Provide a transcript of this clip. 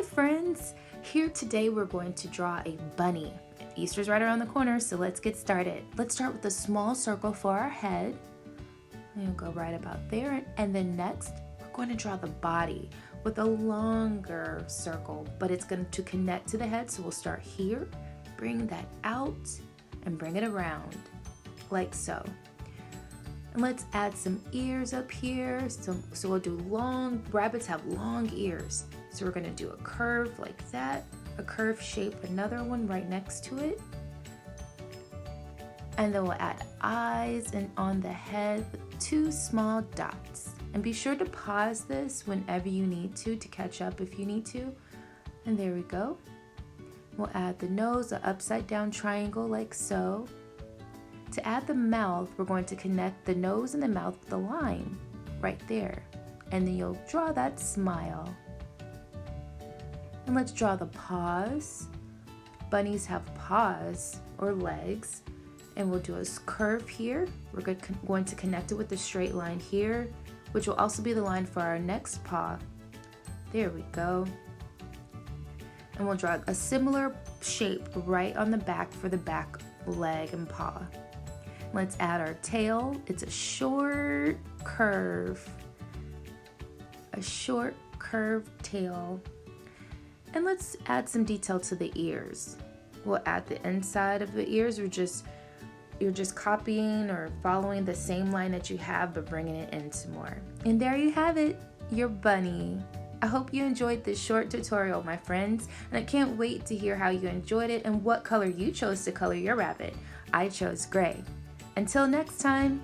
Hey friends, here today we're going to draw a bunny. Easter's right around the corner, so let's get started. Let's start with a small circle for our head. We'll go right about there, and then next we're going to draw the body with a longer circle, but it's going to connect to the head, so we'll start here, bring that out, and bring it around, like so. And let's add some ears up here. So we'll do rabbits have long ears. So we're gonna do a curve like that, a curved shape, another one right next to it. And then we'll add eyes and on the head with 2 small dots. And be sure to pause this whenever you need to catch up if you need to. And there we go. We'll add the nose, an upside down triangle like so. To add the mouth, we're going to connect the nose and the mouth with a line right there. And then you'll draw that smile. And let's draw the paws. Bunnies have paws or legs. And we'll do a curve here. We're going to connect it with the straight line here, which will also be the line for our next paw. There we go. And we'll draw a similar shape right on the back for the back leg and paw. Let's add our tail. It's a short curve. A short curved tail. And let's add some detail to the ears. We'll add the inside of the ears. You're just copying or following the same line that you have, but bringing it in some more. And there you have it, your bunny. I hope you enjoyed this short tutorial, my friends, and I can't wait to hear how you enjoyed it and what color you chose to color your rabbit. I chose gray. Until next time.